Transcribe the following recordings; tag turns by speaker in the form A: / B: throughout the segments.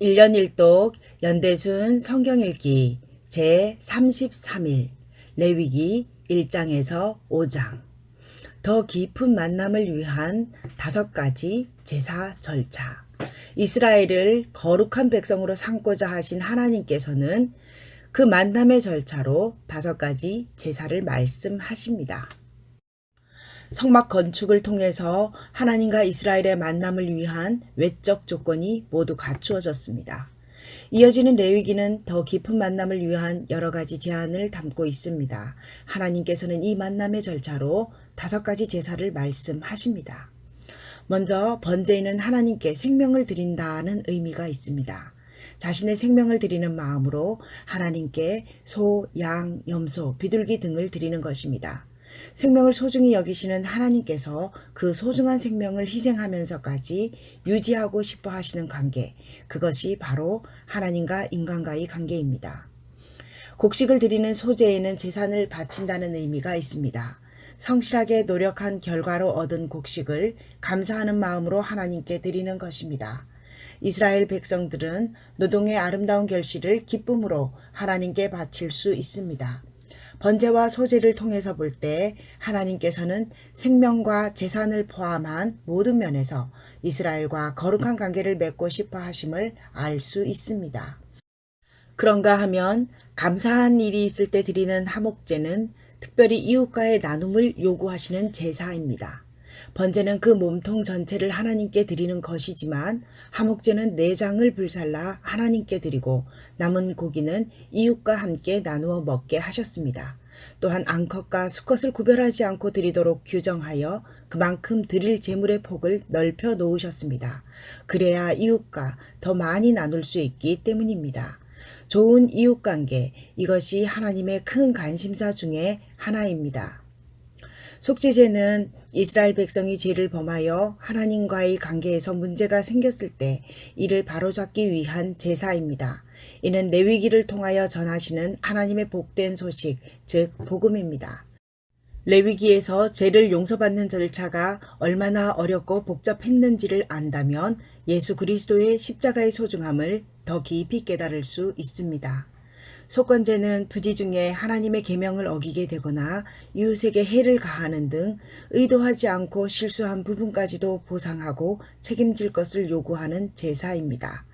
A: 1년 1독 연대순 성경읽기 제33일 레위기 1장에서 5장 더 깊은 만남을 위한 5가지 제사 절차. 이스라엘을 거룩한 백성으로 삼고자 하신 하나님께서는 그 만남의 절차로 5가지 제사를 말씀하십니다. 성막 건축을 통해서 하나님과 이스라엘의 만남을 위한 외적 조건이 모두 갖추어졌습니다. 이어지는 레위기는 더 깊은 만남을 위한 여러 가지 제안을 담고 있습니다. 하나님께서는 이 만남의 절차로 5가지 제사를 말씀하십니다. 먼저 번제에는 하나님께 생명을 드린다는 의미가 있습니다. 자신의 생명을 드리는 마음으로 하나님께 소, 양, 염소, 비둘기 등을 드리는 것입니다. 생명을 소중히 여기시는 하나님께서 그 소중한 생명을 희생하면서까지 유지하고 싶어 하시는 관계, 그것이 바로 하나님과 인간과의 관계입니다. 곡식을 드리는 소제에는 제산을 바친다는 의미가 있습니다. 성실하게 노력한 결과로 얻은 곡식을 감사하는 마음으로 하나님께 드리는 것입니다. 이스라엘 백성들은 노동의 아름다운 결실을 기쁨으로 하나님께 바칠 수 있습니다. 번제와 소제를 통해서 볼 때 하나님께서는 생명과 재산을 포함한 모든 면에서 이스라엘과 거룩한 관계를 맺고 싶어 하심을 알 수 있습니다. 그런가 하면 감사한 일이 있을 때 드리는 화목제는 특별히 이웃과의 나눔을 요구하시는 제사입니다. 번제는 그 몸통 전체를 하나님께 드리는 것이지만 화목제는 내장을 불살라 하나님께 드리고 남은 고기는 이웃과 함께 나누어 먹게 하셨습니다. 또한 암컷과 수컷을 구별하지 않고 드리도록 규정하여 그만큼 드릴 제물의 폭을 넓혀 놓으셨습니다. 그래야 이웃과 더 많이 나눌 수 있기 때문입니다. 좋은 이웃관계, 이것이 하나님의 큰 관심사 중에 하나입니다. 속죄제는 이스라엘 백성이 죄를 범하여 하나님과의 관계에서 문제가 생겼을 때 이를 바로잡기 위한 제사입니다. 이는 레위기를 통하여 전하시는 하나님의 복된 소식, 즉 복음입니다. 레위기에서 죄를 용서받는 절차가 얼마나 어렵고 복잡했는지를 안다면 예수 그리스도의 십자가의 소중함을 더 깊이 깨달을 수 있습니다. 속건제는 부지 중에 하나님의 계명을 어기게 되거나 이웃에게 해를 가하는 등 의도하지 않고 실수한 부분까지도 보상하고 책임질 것을 요구하는 제사입니다.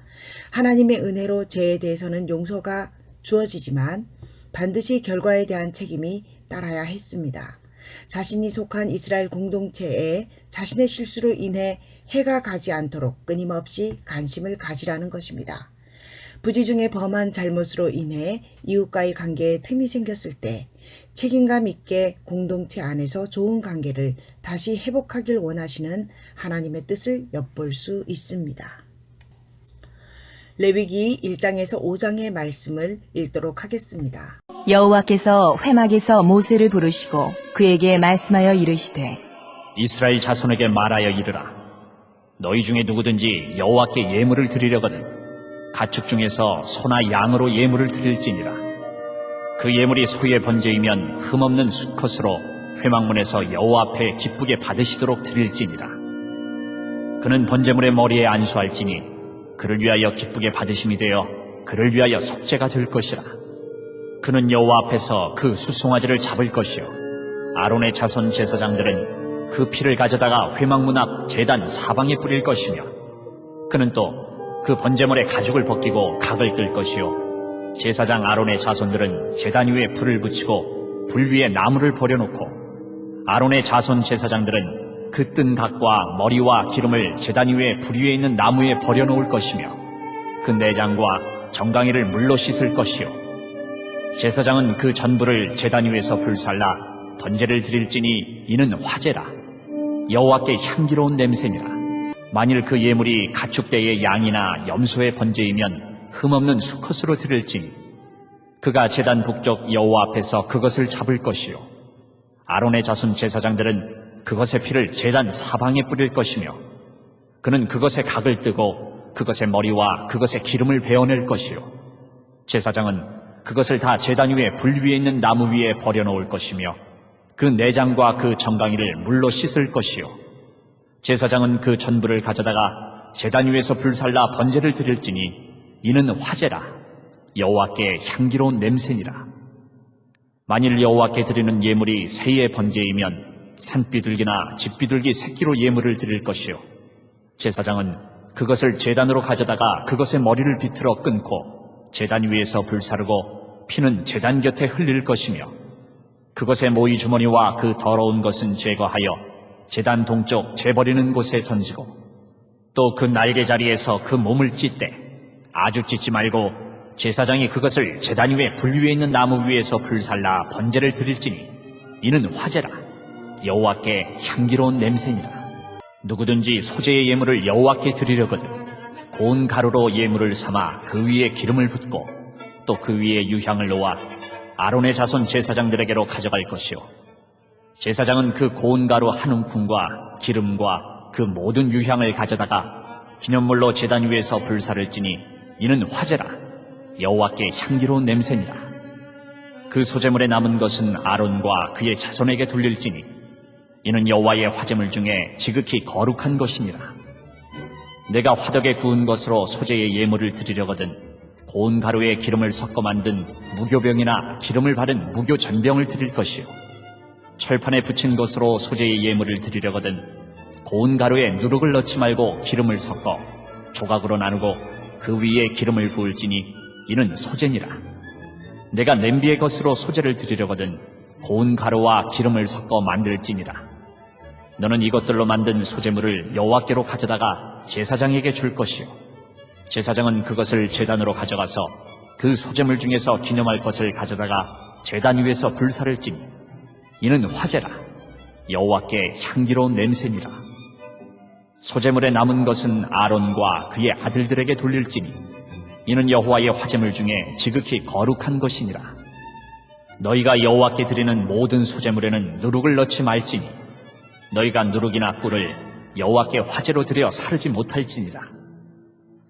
A: 하나님의 은혜로 죄에 대해서는 용서가 주어지지만 반드시 결과에 대한 책임이 따라야 했습니다. 자신이 속한 이스라엘 공동체에 자신의 실수로 인해 해가 가지 않도록 끊임없이 관심을 가지라는 것입니다. 부지 중에 범한 잘못으로 인해 이웃과의 관계에 틈이 생겼을 때 책임감 있게 공동체 안에서 좋은 관계를 다시 회복하길 원하시는 하나님의 뜻을 엿볼 수 있습니다. 레위기 1장에서 5장의 말씀을 읽도록 하겠습니다.
B: 여호와께서 회막에서 모세를 부르시고 그에게 말씀하여 이르시되
C: 이스라엘 자손에게 말하여 이르라. 너희 중에 누구든지 여호와께 예물을 드리려거든 가축 중에서 소나 양으로 예물을 드릴지니라. 그 예물이 소의 번제이면 흠없는 수컷으로 회막문에서 여호와 앞에 기쁘게 받으시도록 드릴지니라. 그는 번제물의 머리에 안수할지니 그를 위하여 기쁘게 받으심이 되어 그를 위하여 속죄가 될 것이라. 그는 여호와 앞에서 그 수송아지를 잡을 것이요 아론의 자손 제사장들은 그 피를 가져다가 회막문 앞 제단 사방에 뿌릴 것이며 그는 또 그 번제물의 가죽을 벗기고 각을 뜰 것이요 제사장 아론의 자손들은 제단 위에 불을 붙이고 불 위에 나무를 버려놓고 아론의 자손 제사장들은 그 뜬 각과 머리와 기름을 제단 위에 불 위에 있는 나무에 버려놓을 것이며 그 내장과 정강이를 물로 씻을 것이요 제사장은 그 전부를 제단 위에서 불살라 번제를 드릴지니 이는 화제라. 여호와께 향기로운 냄새니라. 만일 그 예물이 가축대의 양이나 염소의 번제이면 흠없는 수컷으로 드릴지니 그가 제단 북쪽 여호와 앞에서 그것을 잡을 것이요 아론의 자손 제사장들은 그것의 피를 제단 사방에 뿌릴 것이며 그는 그것의 각을 뜨고 그것의 머리와 그것의 기름을 베어낼 것이요 제사장은 그것을 다 제단 위에 불 위에 있는 나무 위에 버려놓을 것이며 그 내장과 그 정강이를 물로 씻을 것이요 제사장은 그 전부를 가져다가 제단 위에서 불살라 번제를 드릴지니 이는 화제라. 여호와께 향기로운 냄새니라. 만일 여호와께 드리는 예물이 새의 번제이면 산비둘기나 집비둘기 새끼로 예물을 드릴 것이요, 제사장은 그것을 제단으로 가져다가 그것의 머리를 비틀어 끊고 제단 위에서 불사르고 피는 제단 곁에 흘릴 것이며, 그것의 모이 주머니와 그 더러운 것은 제거하여 제단 동쪽 재버리는 곳에 던지고, 또 그 날개 자리에서 그 몸을 찢되 아주 찢지 말고 제사장이 그것을 제단 위에 불 위에 있는 나무 위에서 불살라 번제를 드릴지니 이는 화제라. 여호와께 향기로운 냄새니라. 누구든지 소재의 예물을 여호와께 드리려거든 고운 가루로 예물을 삼아 그 위에 기름을 붓고 또 그 위에 유향을 놓아 아론의 자손 제사장들에게로 가져갈 것이요, 제사장은 그 고운 가루 한 움큼과 기름과 그 모든 유향을 가져다가 기념물로 제단 위에서 불사를지니 이는 화제라. 여호와께 향기로운 냄새니라. 그 소제물에 남은 것은 아론과 그의 자손에게 돌릴지니 이는 여호와의 화제물 중에 지극히 거룩한 것이니라. 내가 화덕에 구운 것으로 소제의 예물을 드리려거든 고운 가루에 기름을 섞어 만든 무교병이나 기름을 바른 무교전병을 드릴 것이요, 철판에 붙인 것으로 소제의 예물을 드리려거든 고운 가루에 누룩을 넣지 말고 기름을 섞어 조각으로 나누고 그 위에 기름을 부을지니 이는 소제니라. 내가 냄비의 것으로 소제를 드리려거든 고운 가루와 기름을 섞어 만들지니라. 너는 이것들로 만든 소제물을 여호와께로 가져다가 제사장에게 줄 것이요, 제사장은 그것을 제단으로 가져가서 그 소제물 중에서 기념할 것을 가져다가 제단 위에서 불사를지니 이는 화제라. 여호와께 향기로운 냄새니라. 소제물에 남은 것은 아론과 그의 아들들에게 돌릴지니 이는 여호와의 화제물 중에 지극히 거룩한 것이니라. 너희가 여호와께 드리는 모든 소제물에는 누룩을 넣지 말지니 너희가 누룩이나 꿀을 여호와께 화제로 드려 사르지 못할지니라.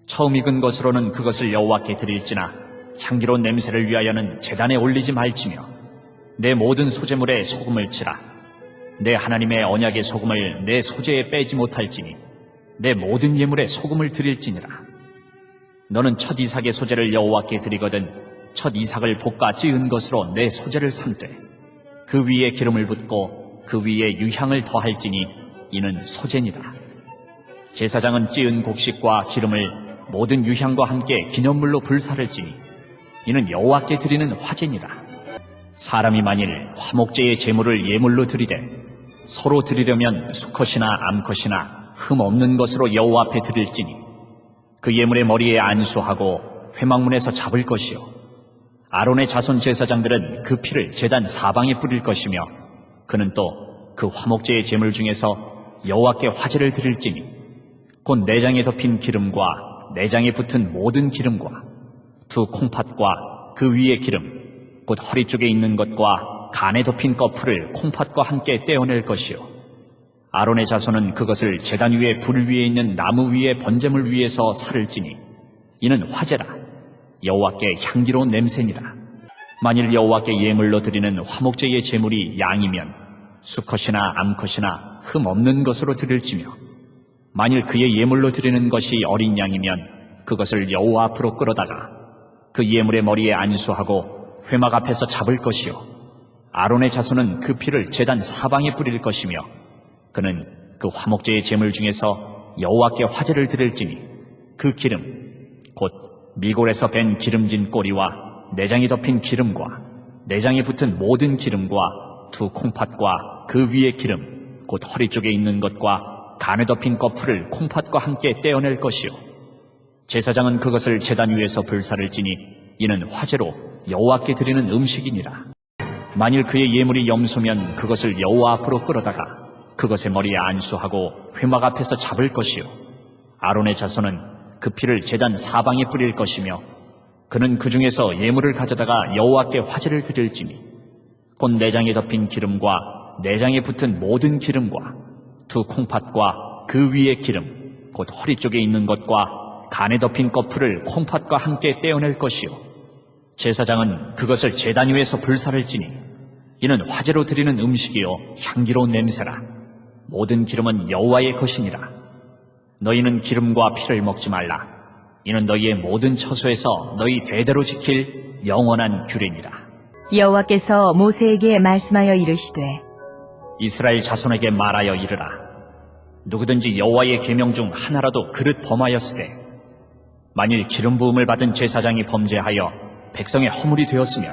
C: 처음 익은 것으로는 그것을 여호와께 드릴지나 향기로운 냄새를 위하여는 제단에 올리지 말지며, 내 모든 소제물에 소금을 치라. 내 하나님의 언약의 소금을 내 소제에 빼지 못할지니 내 모든 예물에 소금을 드릴지니라. 너는 첫 이삭의 소제를 여호와께 드리거든 첫 이삭을 볶아 찌은 것으로 내 소제를 삼되 그 위에 기름을 붓고 그 위에 유향을 더할지니 이는 소제니라. 제사장은 찌은 곡식과 기름을 모든 유향과 함께 기념물로 불사를지니 이는 여호와께 드리는 화제니라. 사람이 만일 화목제의 제물을 예물로 드리되 서로 드리려면 수컷이나 암컷이나 흠 없는 것으로 여호와 앞에 드릴지니 그 예물의 머리에 안수하고 회막문에서 잡을 것이요, 아론의 자손 제사장들은 그 피를 제단 사방에 뿌릴 것이며, 그는 또 그 화목제의 제물 중에서 여호와께 화제를 드릴지니 곧 내장에 덮인 기름과 내장에 붙은 모든 기름과 두 콩팥과 그 위의 기름 곧 허리 쪽에 있는 것과 간에 덮인 거풀을 콩팥과 함께 떼어낼 것이요, 아론의 자손은 그것을 제단 위에 불 위에 있는 나무 위에 번제물 위에서 살을지니 이는 화제라. 여호와께 향기로운 냄새니라. 만일 여호와께 예물로 드리는 화목제의 제물이 양이면 수컷이나 암컷이나 흠 없는 것으로 드릴지며, 만일 그의 예물로 드리는 것이 어린 양이면 그것을 여호와 앞으로 끌어다가 그 예물의 머리에 안수하고 회막 앞에서 잡을 것이요, 아론의 자손은 그 피를 제단 사방에 뿌릴 것이며, 그는 그 화목제의 제물 중에서 여호와께 화제를 드릴지니 그 기름 곧 미골에서 밴 기름진 꼬리와 내장이 덮인 기름과 내장에 붙은 모든 기름과 두 콩팥과 그 위의 기름 곧 허리 쪽에 있는 것과 간에 덮인 거풀을 콩팥과 함께 떼어낼 것이요, 제사장은 그것을 제단 위에서 불사를지니 이는 화제로 여호와께 드리는 음식이니라. 만일 그의 예물이 염소면 그것을 여호와 앞으로 끌어다가 그것의 머리에 안수하고 회막 앞에서 잡을 것이요, 아론의 자손은 그 피를 제단 사방에 뿌릴 것이며, 그는 그 중에서 예물을 가져다가 여호와께 화제를 드릴지니 곧 내장에 덮인 기름과 내장에 붙은 모든 기름과 두 콩팥과 그 위의 기름 곧 허리 쪽에 있는 것과 간에 덮인 거풀을 콩팥과 함께 떼어낼 것이요, 제사장은 그것을 제단 위에서 불사를지니 이는 화제로 드리는 음식이요 향기로운 냄새라. 모든 기름은 여호와의 것이니라. 너희는 기름과 피를 먹지 말라. 이는 너희의 모든 처소에서 너희 대대로 지킬 영원한 규례니라.
B: 여호와께서 모세에게 말씀하여 이르시되
C: 이스라엘 자손에게 말하여 이르라. 누구든지 여호와의 계명 중 하나라도 그릇 범하였으되 만일 기름 부음을 받은 제사장이 범죄하여 백성의 허물이 되었으면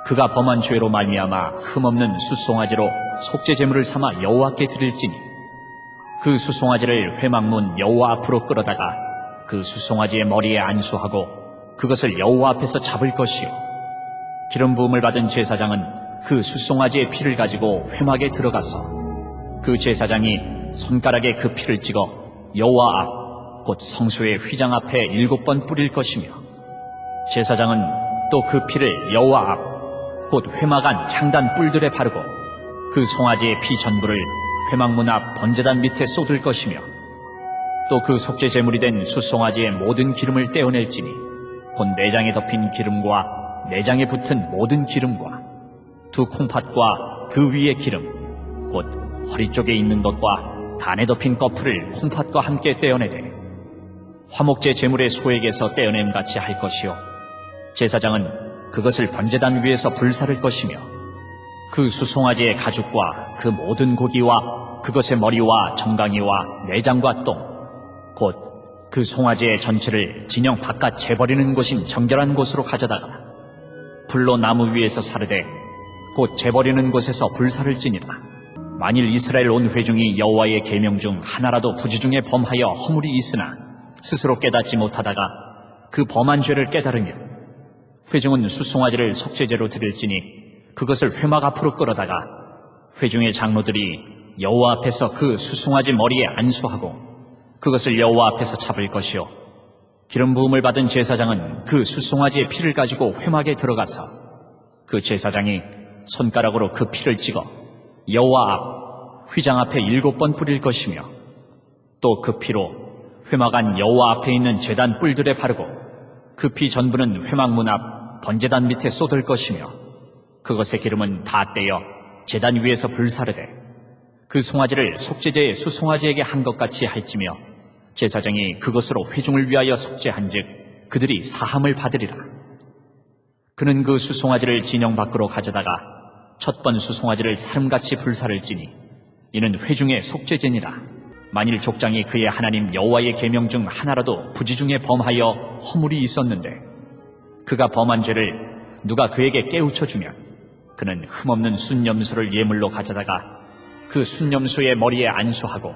C: 그가 범한 죄로 말미암아 흠없는 숫송아지로 속죄 제물을 삼아 여호와께 드릴지니 그 숫송아지를 회막문 여호와 앞으로 끌어다가 그 숫송아지의 머리에 안수하고 그것을 여호와 앞에서 잡을 것이요 기름 부음을 받은 제사장은 그 숫송아지의 피를 가지고 회막에 들어가서 그 제사장이 손가락에 그 피를 찍어 여호와 앞 곧 성소의 휘장 앞에 7번 뿌릴 것이며 제사장은 또 그 피를 여호와 앞 곧 회막 안 향단 뿔들에 바르고 그 송아지의 피 전부를 회막문 앞 번제단 밑에 쏟을 것이며 또 그 속죄 제물이 된 숫송아지의 모든 기름을 떼어낼지니 곧 내장에 덮인 기름과 내장에 붙은 모든 기름과 두 콩팥과 그 위의 기름 곧 허리 쪽에 있는 것과 단에 덮인 꺼풀을 콩팥과 함께 떼어내되 화목제 제물의 소액에서 떼어냄 같이 할 것이요 제사장은 그것을 번제단 위에서 불사를 것이며 그 수송아지의 가죽과 그 모든 고기와 그것의 머리와 정강이와 내장과 똥 곧 그 송아지의 전체를 진영 바깥 재버리는 곳인 정결한 곳으로 가져다가 불로 나무 위에서 사르되 곧 재버리는 곳에서 불사를 지니라. 만일 이스라엘 온 회중이 여호와의 계명 중 하나라도 부지 중에 범하여 허물이 있으나 스스로 깨닫지 못하다가 그 범한 죄를 깨달으면 회중은 숫송아지를 속죄제로 드릴지니 그것을 회막 앞으로 끌어다가 회중의 장로들이 여호와 앞에서 그 숫송아지 머리에 안수하고 그것을 여호와 앞에서 잡을 것이요 기름 부음을 받은 제사장은 그 숫송아지의 피를 가지고 회막에 들어가서 그 제사장이 손가락으로 그 피를 찍어 여호와 앞 휘장 앞에 7번 뿌릴 것이며 또 그 피로 회막 안 여호와 앞에 있는 제단 뿔들에 바르고 그 피 전부는 회막문 앞 번제단 밑에 쏟을 것이며 그것의 기름은 다 떼어 제단 위에서 불사르되 그 송아지를 속죄제의 수송아지에게 한 것 같이 할지며 제사장이 그것으로 회중을 위하여 속죄한즉 그들이 사함을 받으리라. 그는 그 수송아지를 진영 밖으로 가져다가 첫 번 수송아지를 사름같이 불사를 지니 이는 회중의 속죄제니라. 만일 족장이 그의 하나님 여호와의 계명 중 하나라도 부지 중에 범하여 허물이 있었는데 그가 범한 죄를 누가 그에게 깨우쳐 주면 그는 흠없는 순염소를 예물로 가져다가 그 순염소의 머리에 안수하고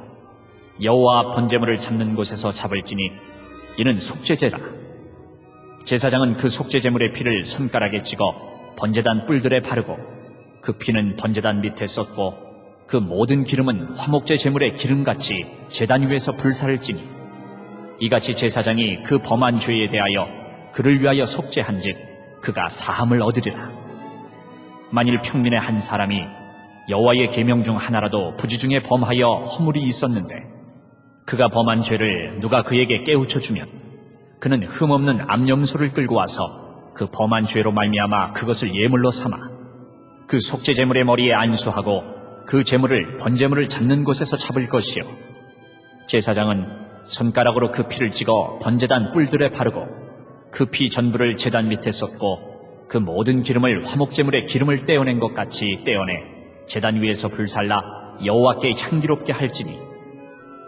C: 여호와 번제물을 잡는 곳에서 잡을지니 이는 속죄제라. 제사장은 그 속죄제물의 피를 손가락에 찍어 번제단 뿔들에 바르고 그 피는 번제단 밑에 쏟고 그 모든 기름은 화목제 제물의 기름같이 제단 위에서 불사를 지니 이같이 제사장이 그 범한 죄에 대하여 그를 위하여 속죄한즉 그가 사함을 얻으리라. 만일 평민의 한 사람이 여호와의 계명 중 하나라도 부지 중에 범하여 허물이 있었는데 그가 범한 죄를 누가 그에게 깨우쳐 주면 그는 흠없는 암염소를 끌고 와서 그 범한 죄로 말미암아 그것을 예물로 삼아 그 속죄 제물의 머리에 안수하고 그 제물을 번제물을 잡는 곳에서 잡을 것이요 제사장은 손가락으로 그 피를 찍어 번제단 뿔들에 바르고 그 피 전부를 제단 밑에 쏟고 그 모든 기름을 화목제물의 기름을 떼어낸 것 같이 떼어내 제단 위에서 불살라 여호와께 향기롭게 할지니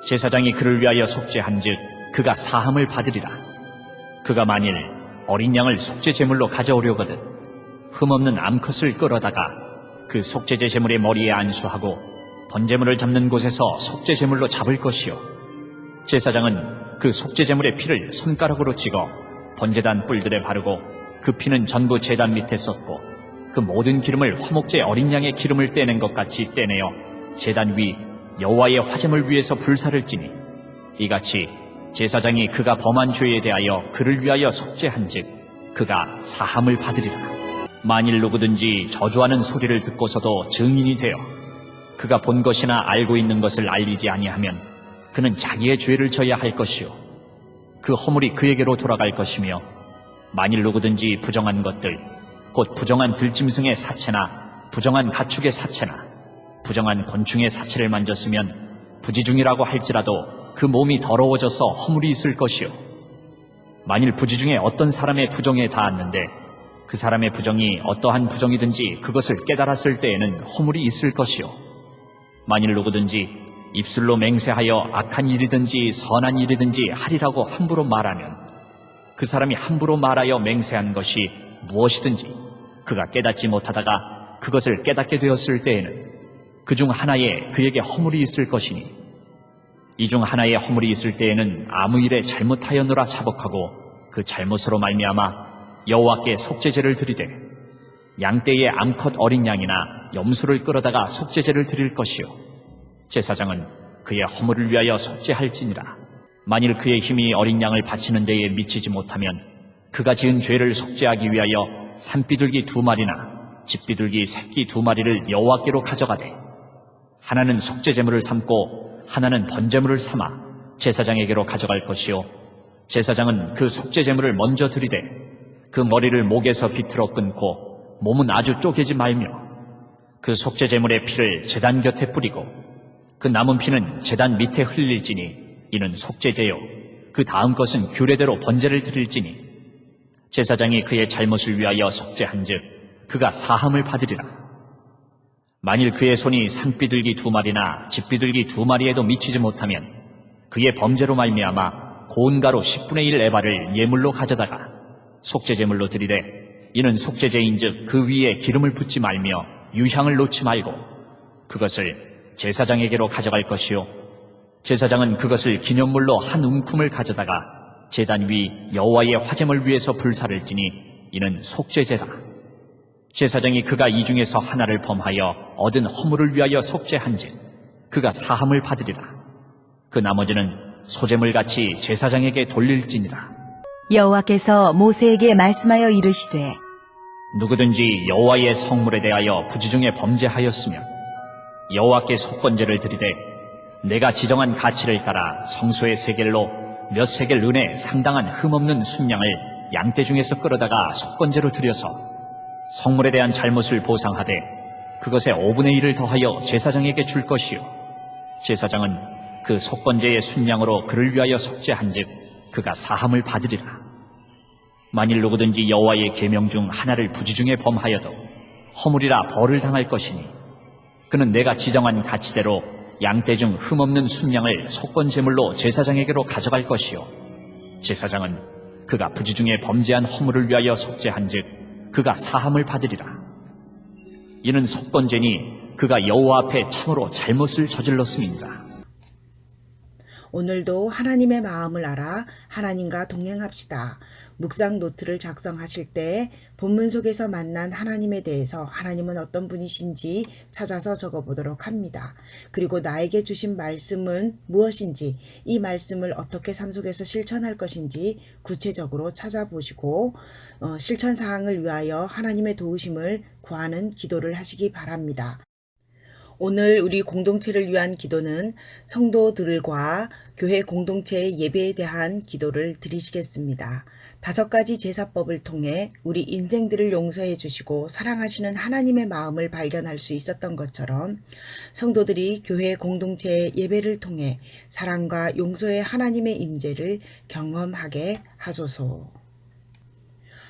C: 제사장이 그를 위하여 속죄한즉 그가 사함을 받으리라. 그가 만일 어린 양을 속죄 제물로 가져오려거든 흠없는 암컷을 끌어다가 그 속죄제 제물의 머리에 안수하고 번제물을 잡는 곳에서 속죄 제물로 잡을 것이요 제사장은 그 속죄 제물의 피를 손가락으로 찍어 번제단 뿔들에 바르고 그 피는 전부 제단 밑에 쏟고 그 모든 기름을 화목제 어린 양의 기름을 떼낸 것 같이 떼내어 제단 위 여호와의 화제물 위에서 불사를 지니 이같이 제사장이 그가 범한 죄에 대하여 그를 위하여 속죄한즉 그가 사함을 받으리라. 만일 누구든지 저주하는 소리를 듣고서도 증인이 되어 그가 본 것이나 알고 있는 것을 알리지 아니하면 그는 자기의 죄를 져야 할 것이요 그 허물이 그에게로 돌아갈 것이며 만일 누구든지 부정한 것들 곧 부정한 들짐승의 사체나 부정한 가축의 사체나 부정한 곤충의 사체를 만졌으면 부지중이라고 할지라도 그 몸이 더러워져서 허물이 있을 것이요 만일 부지 중에 어떤 사람의 부정에 닿았는데 그 사람의 부정이 어떠한 부정이든지 그것을 깨달았을 때에는 허물이 있을 것이요. 만일 누구든지 입술로 맹세하여 악한 일이든지 선한 일이든지 하리라고 함부로 말하면 그 사람이 함부로 말하여 맹세한 것이 무엇이든지 그가 깨닫지 못하다가 그것을 깨닫게 되었을 때에는 그 중 하나에 그에게 허물이 있을 것이니 이 중 하나에 허물이 있을 때에는 아무 일에 잘못하였노라 자복하고 그 잘못으로 말미암아 여호와께 속죄제를 드리되 양떼의 암컷 어린 양이나 염소를 끌어다가 속죄제를 드릴 것이요 제사장은 그의 허물을 위하여 속죄할지니라. 만일 그의 힘이 어린 양을 바치는 데에 미치지 못하면 그가 지은 죄를 속죄하기 위하여 산비둘기 2마리나 집비둘기 새끼 2마리를 여호와께로 가져가되 하나는 속죄제물을 삼고 하나는 번제물을 삼아 제사장에게로 가져갈 것이요 제사장은 그 속죄제물을 먼저 드리되 그 머리를 목에서 비틀어 끊고 몸은 아주 쪼개지 말며 그 속죄제물의 피를 제단 곁에 뿌리고 그 남은 피는 제단 밑에 흘릴지니 이는 속죄제요 그 다음 것은 규례대로 번제를 드릴지니 제사장이 그의 잘못을 위하여 속죄한즉 그가 사함을 받으리라. 만일 그의 손이 산비둘기 2마리나 집비둘기 2마리에도 미치지 못하면 그의 범죄로 말미암아 고운 가루 10분의 1 에바를 예물로 가져다가 속죄제물로 드리되 이는 속죄제인즉 그 위에 기름을 붓지 말며 유향을 놓지 말고 그것을 제사장에게로 가져갈 것이요 제사장은 그것을 기념물로 한 움큼을 가져다가 제단 위 여호와의 화제물 위에서 불사를 지니 이는 속죄제다. 제사장이 그가 이 중에서 하나를 범하여 얻은 허물을 위하여 속죄한즉 그가 사함을 받으리라. 그 나머지는 소제물같이 제사장에게 돌릴지니라.
B: 여호와께서 모세에게 말씀하여 이르시되
C: 누구든지 여호와의 성물에 대하여 부지 중에 범죄하였으면 여호와께 속건제를 드리되 내가 지정한 가치를 따라 성소의 세겔로 몇 세겔 은에 상당한 흠없는 순양을 양떼 중에서 끌어다가 속건제로 드려서 성물에 대한 잘못을 보상하되 그것의 5분의 1을 더하여 제사장에게 줄 것이요 제사장은 그 속건제의 순양으로 그를 위하여 속죄한즉 그가 사함을 받으리라. 만일 누구든지 여호와의 계명 중 하나를 부지 중에 범하여도 허물이라 벌을 당할 것이니 그는 내가 지정한 가치대로 양떼 중 흠없는 순양을 속건제물로 제사장에게로 가져갈 것이요 제사장은 그가 부지 중에 범죄한 허물을 위하여 속죄한즉 그가 사함을 받으리라. 이는 속건제니 그가 여호와 앞에 참으로 잘못을 저질렀음이니라.
A: 오늘도 하나님의 마음을 알아 하나님과 동행합시다. 묵상 노트를 작성하실 때 본문 속에서 만난 하나님에 대해서 하나님은 어떤 분이신지 찾아서 적어보도록 합니다. 그리고 나에게 주신 말씀은 무엇인지, 이 말씀을 어떻게 삶 속에서 실천할 것인지 구체적으로 찾아보시고 실천사항을 위하여 하나님의 도우심을 구하는 기도를 하시기 바랍니다. 오늘 우리 공동체를 위한 기도는 성도들과 교회 공동체의 예배에 대한 기도를 드리시겠습니다. 5가지 제사법을 통해 우리 인생들을 용서해 주시고 사랑하시는 하나님의 마음을 발견할 수 있었던 것처럼 성도들이 교회 공동체의 예배를 통해 사랑과 용서의 하나님의 임재를 경험하게 하소서.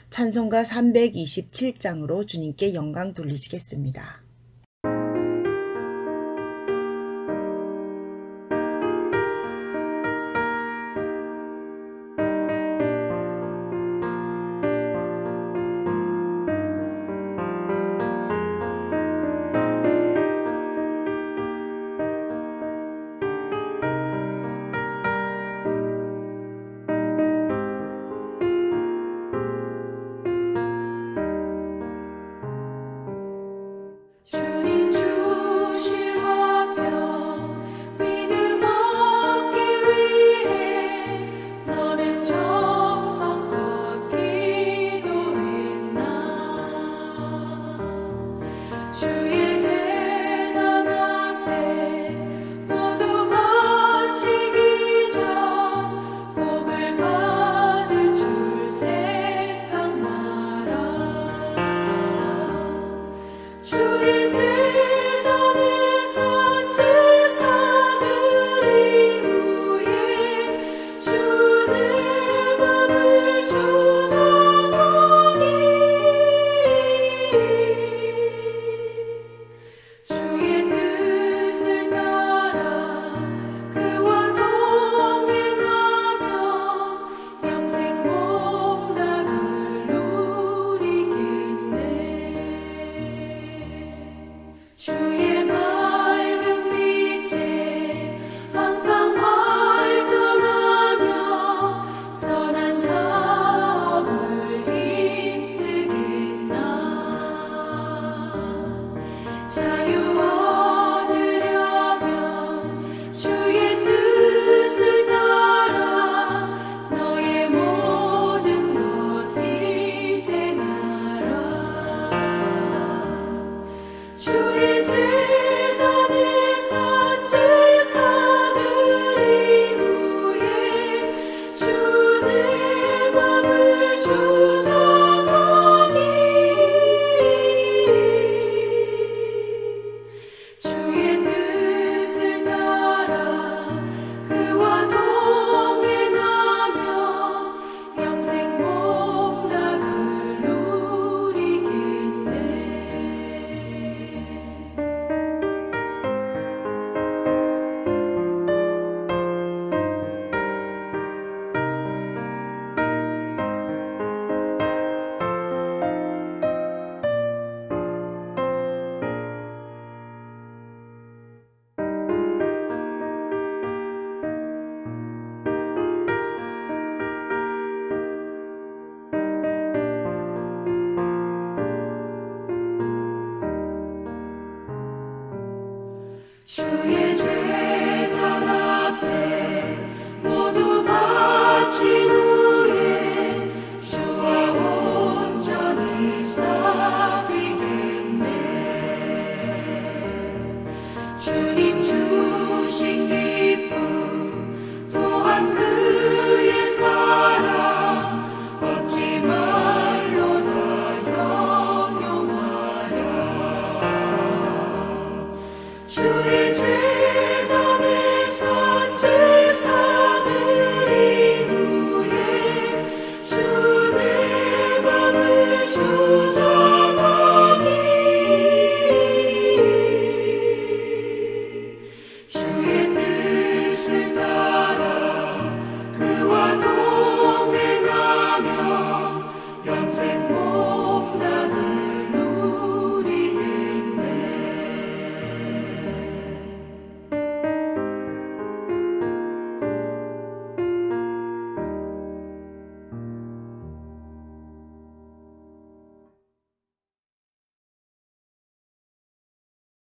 A: 찬송가 327장으로 주님께 영광 돌리시겠습니다.